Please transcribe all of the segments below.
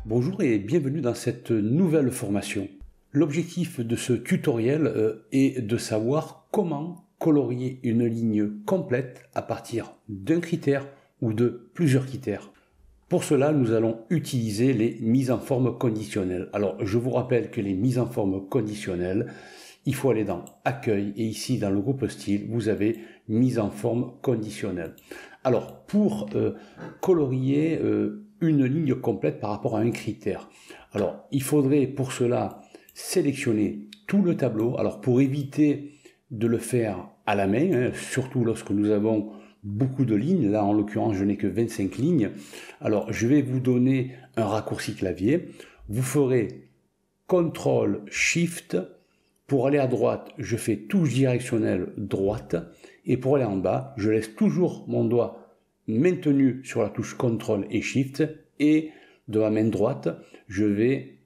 Bonjour et bienvenue dans cette nouvelle formation. L'objectif de ce tutoriel est de savoir comment colorier une ligne complète à partir d'un critère ou de plusieurs critères. Pour cela, nous allons utiliser les mises en forme conditionnelles. Alors, je vous rappelle que les mises en forme conditionnelles, il faut aller dans Accueil et ici dans le groupe Style, vous avez mise en forme conditionnelle. Alors, pour colorier une ligne complète par rapport à un critère, alors il faudrait pour cela sélectionner tout le tableau. Alors, pour éviter de le faire à la main, surtout lorsque nous avons beaucoup de lignes, là en l'occurrence je n'ai que 25 lignes, alors je vais vous donner un raccourci clavier, vous ferez CTRL SHIFT, pour aller à droite je fais touche directionnelle droite, et pour aller en bas je laisse toujours mon doigt maintenu sur la touche CTRL et SHIFT, et de ma main droite je vais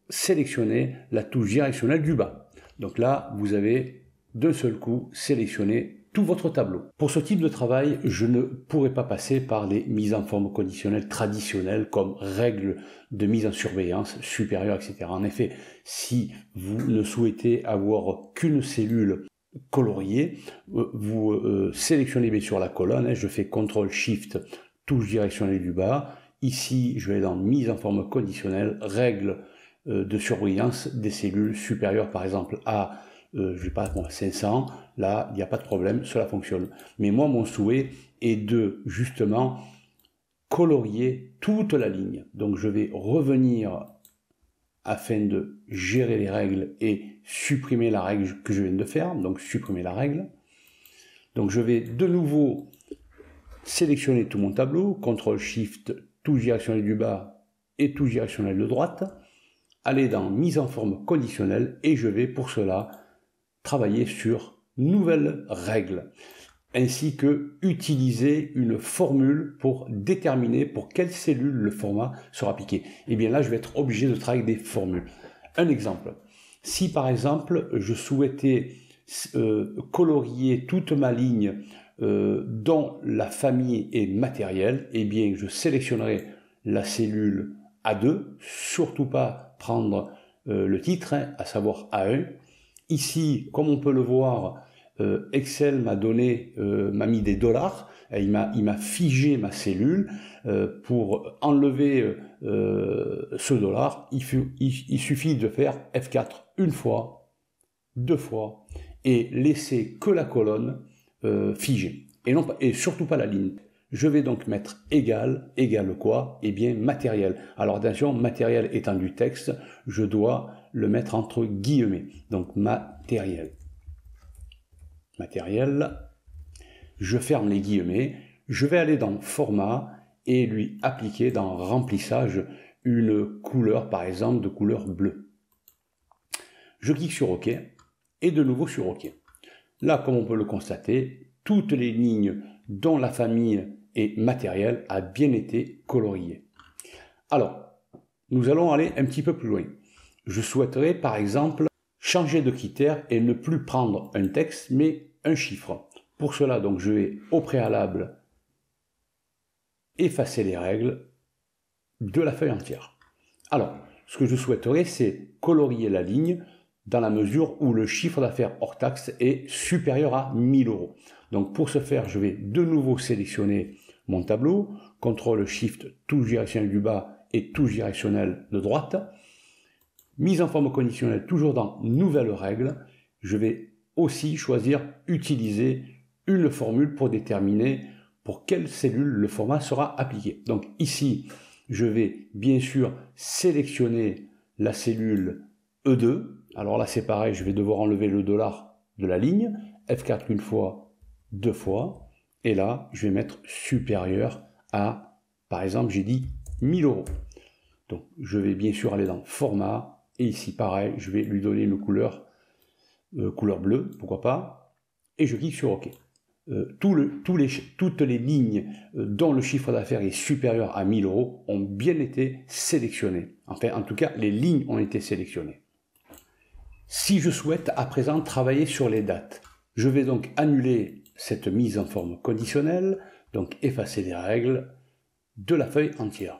sélectionner la touche directionnelle du bas. Donc là vous avez d'un seul coup sélectionné tout votre tableau. Pour ce type de travail, je ne pourrais pas passer par les mises en forme conditionnelles traditionnelles comme règles de mise en surveillance supérieure, etc. En effet, si vous ne souhaitez avoir qu'une cellule coloriée, vous sélectionnez bien sûr la colonne, je fais CTRL SHIFT, touche directionnelle du bas. Ici, je vais dans mise en forme conditionnelle, règles de surveillance des cellules supérieures par exemple à je sais pas, 500, là, il n'y a pas de problème, cela fonctionne. Mais moi, mon souhait est de, justement, colorier toute la ligne. Donc, je vais revenir afin de gérer les règles et supprimer la règle que je viens de faire. Donc, supprimer la règle. Donc, je vais de nouveau sélectionner tout mon tableau, CTRL-SHIFT, touche directionnelle du bas et touche directionnelle de droite, aller dans mise en forme conditionnelle et je vais, pour cela, travailler sur nouvelles règles, ainsi que utiliser une formule pour déterminer pour quelle cellule le format sera appliqué. Et bien là, je vais être obligé de travailler avec des formules. Un exemple, si par exemple, je souhaitais colorier toute ma ligne dont la famille est matérielle, et bien je sélectionnerai la cellule A2, surtout pas prendre le titre, à savoir A1. Ici, comme on peut le voir, Excel m'a mis des dollars, il m'a figé ma cellule. Pour enlever ce dollar, il suffit de faire F4 une fois, deux fois, et laisser que la colonne figée, et surtout pas la ligne. Je vais donc mettre égal quoi? Eh bien matériel. Alors attention, matériel étant du texte, je dois le mettre entre guillemets. Donc matériel. Matériel. Je ferme les guillemets. Je vais aller dans format et lui appliquer dans remplissage une couleur, par exemple de couleur bleue. Je clique sur OK et de nouveau sur OK. Là, comme on peut le constater, toutes les lignes dont la famille est matérielle a bien été coloriée. Alors, nous allons aller un petit peu plus loin. Je souhaiterais par exemple changer de critère et ne plus prendre un texte mais un chiffre. Pour cela, donc, je vais au préalable effacer les règles de la feuille entière. Alors, ce que je souhaiterais, c'est colorier la ligne dans la mesure où le chiffre d'affaires hors taxe est supérieur à 1000 €. Donc pour ce faire, je vais de nouveau sélectionner mon tableau, CTRL-SHIFT, touche directionnelle du bas et touche directionnelle de droite. Mise en forme conditionnelle, toujours dans Nouvelles règles. Je vais aussi choisir Utiliser une formule pour déterminer pour quelle cellule le format sera appliqué. Donc ici, je vais bien sûr sélectionner la cellule E2. Alors là, c'est pareil, je vais devoir enlever le dollar de la ligne. F4 une fois, deux fois. Et là, je vais mettre supérieur à, par exemple, j'ai dit 1000 €. Donc, je vais bien sûr aller dans Format. Et ici, pareil, je vais lui donner une couleur bleue, pourquoi pas. Et je clique sur OK. Toutes les lignes dont le chiffre d'affaires est supérieur à 1000 € ont bien été sélectionnées. Enfin, en tout cas, les lignes ont été sélectionnées. Si je souhaite à présent travailler sur les dates, je vais donc annuler cette mise en forme conditionnelle, donc effacer les règles de la feuille entière.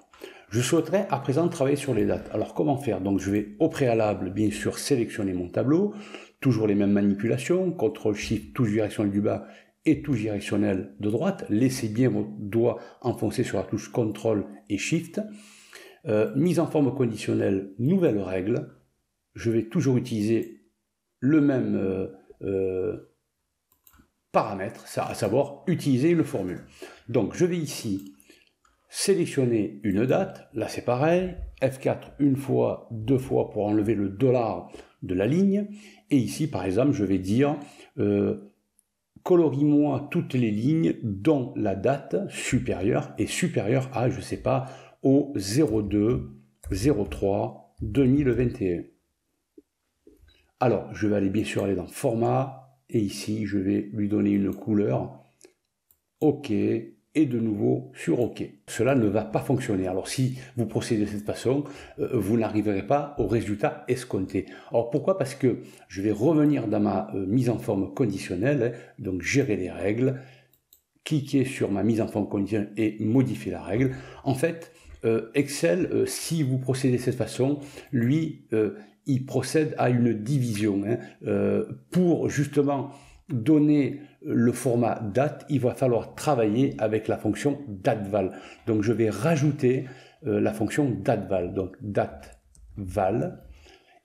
Je souhaiterais à présent travailler sur les dates. Alors comment faire? Donc je vais au préalable bien sûr sélectionner mon tableau, toujours les mêmes manipulations, CTRL-SHIFT, touche directionnelle du bas et touche directionnelle de droite. Laissez bien vos doigts enfoncés sur la touche CTRL et SHIFT. Mise en forme conditionnelle, nouvelle règle. Je vais toujours utiliser le même paramètre, à savoir utiliser une formule. Donc je vais ici sélectionner une date, là c'est pareil, F4 une fois, deux fois pour enlever le dollar de la ligne, et ici par exemple je vais dire colorie-moi toutes les lignes dont la date supérieure est supérieure à, je sais pas, au 02 03 2021. Alors je vais aller bien sûr aller dans format, et ici je vais lui donner une couleur, OK, et de nouveau sur OK. Cela ne va pas fonctionner. Alors si vous procédez de cette façon, vous n'arriverez pas au résultat escompté. Alors pourquoi? Parce que je vais revenir dans ma mise en forme conditionnelle, donc gérer les règles, cliquer sur ma mise en forme conditionnelle et modifier la règle. En fait, Excel, si vous procédez de cette façon, lui, il procède à une division. Pour justement donner le format date, il va falloir travailler avec la fonction dateval. Donc je vais rajouter la fonction dateval, donc dateval,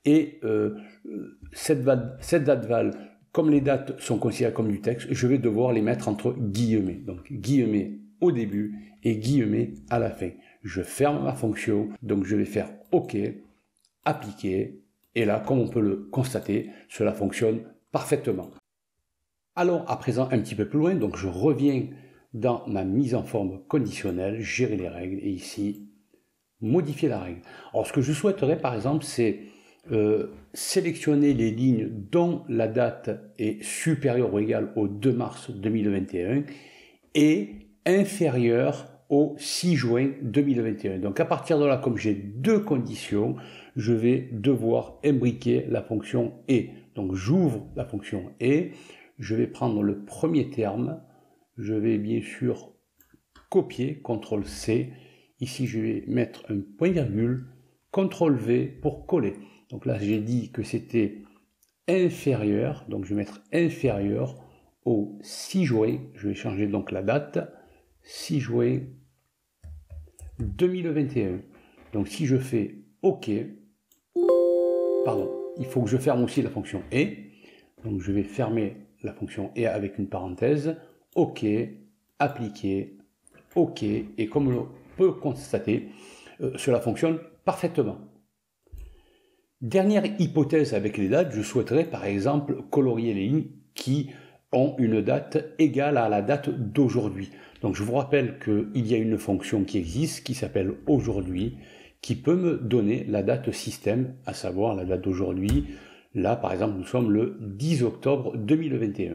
et cette dateval, comme les dates sont considérées comme du texte, je vais devoir les mettre entre guillemets. Donc guillemets au début et guillemets à la fin. Je ferme ma fonction, donc je vais faire OK, appliquer, et là, comme on peut le constater, cela fonctionne parfaitement. Allons à présent un petit peu plus loin, donc je reviens dans ma mise en forme conditionnelle, gérer les règles, et ici, modifier la règle. Alors ce que je souhaiterais par exemple, c'est sélectionner les lignes dont la date est supérieure ou égale au 2 mars 2021 et inférieure au 6 juin 2021. Donc à partir de là, comme j'ai deux conditions, je vais devoir imbriquer la fonction et. Donc j'ouvre la fonction et, je vais prendre le premier terme, je vais bien sûr copier, CTRL-C, ici je vais mettre un point-virgule, CTRL-V pour coller. Donc là j'ai dit que c'était inférieur, donc je vais mettre inférieur au 6 juin, je vais changer donc la date, 6 juin 2021. Donc si je fais OK, pardon, il faut que je ferme aussi la fonction et, donc je vais fermer la fonction et avec une parenthèse, OK, appliquer, OK, et comme on peut constater, cela fonctionne parfaitement. Dernière hypothèse avec les dates, je souhaiterais par exemple colorier les lignes qui ont une date égale à la date d'aujourd'hui. Donc je vous rappelle qu'il y a une fonction qui existe qui s'appelle aujourd'hui, qui peut me donner la date système, à savoir la date d'aujourd'hui. Là par exemple nous sommes le 10 octobre 2021.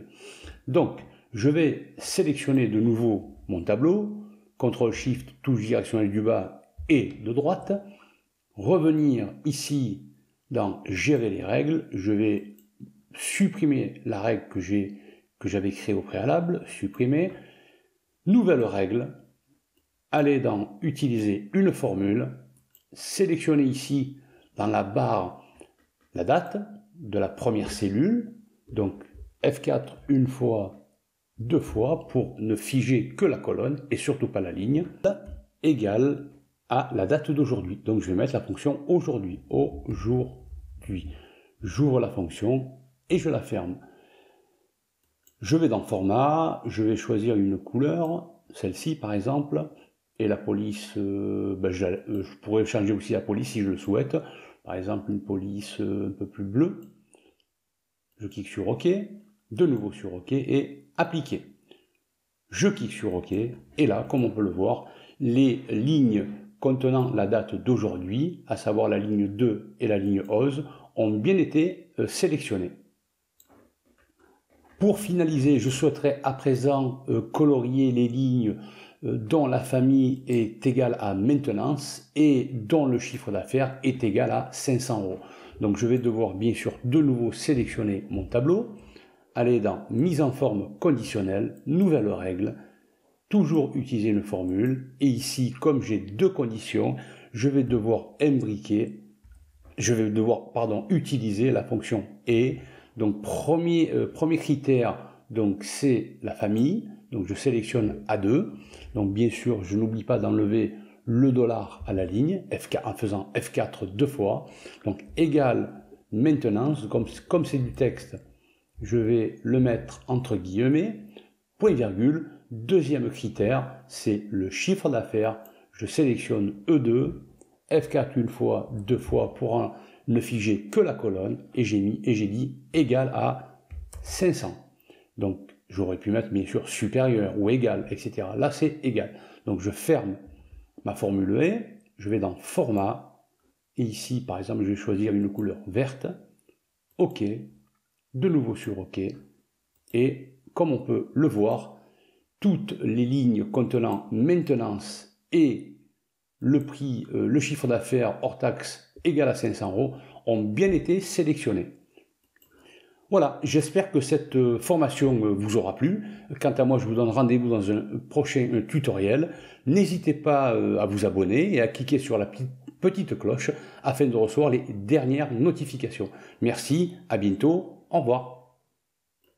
Donc je vais sélectionner de nouveau mon tableau, CTRL-SHIFT, touche directionnelle du bas et de droite, revenir ici dans gérer les règles, je vais supprimer la règle que j'avais créée au préalable, supprimer, nouvelle règle, aller dans utiliser une formule, sélectionner ici dans la barre la date de la première cellule, donc F4 une fois, deux fois pour ne figer que la colonne et surtout pas la ligne, égale à la date d'aujourd'hui. Donc je vais mettre la fonction aujourd'hui, aujourd'hui. J'ouvre la fonction et je la ferme. Je vais dans format, je vais choisir une couleur, celle-ci par exemple, et la police, je pourrais changer aussi la police si je le souhaite, par exemple une police un peu plus bleue. Je clique sur OK, de nouveau sur OK et appliquer. Je clique sur OK et là, comme on peut le voir, les lignes contenant la date d'aujourd'hui, à savoir la ligne 2 et la ligne 11, ont bien été sélectionnées. Pour finaliser, je souhaiterais à présent colorier les lignes dont la famille est égale à maintenance et dont le chiffre d'affaires est égal à 500 €. Donc je vais devoir bien sûr de nouveau sélectionner mon tableau, aller dans mise en forme conditionnelle, nouvelle règle, toujours utiliser une formule, et ici comme j'ai deux conditions, je vais devoir utiliser la fonction et. Donc premier critère, donc c'est la famille. Donc je sélectionne A2. Donc bien sûr, je n'oublie pas d'enlever le dollar à la ligne en faisant F4 deux fois. Donc égal maintenance, comme c'est du texte, je vais le mettre entre guillemets, point virgule. Deuxième critère, c'est le chiffre d'affaires. Je sélectionne E2, F4 une fois, deux fois pour ne figer que la colonne et j'ai dit égal à 500. Donc j'aurais pu mettre bien sûr supérieur ou égal, etc. Là c'est égal. Donc je ferme ma formule E, je vais dans format et ici par exemple je vais choisir une couleur verte. OK, de nouveau sur OK et comme on peut le voir, toutes les lignes contenant maintenance et le prix, le chiffre d'affaires hors taxe égal à 500 € ont bien été sélectionnés. Voilà, j'espère que cette formation vous aura plu. Quant à moi, je vous donne rendez-vous dans un prochain tutoriel. N'hésitez pas à vous abonner et à cliquer sur la petite cloche afin de recevoir les dernières notifications. Merci, à bientôt, au revoir.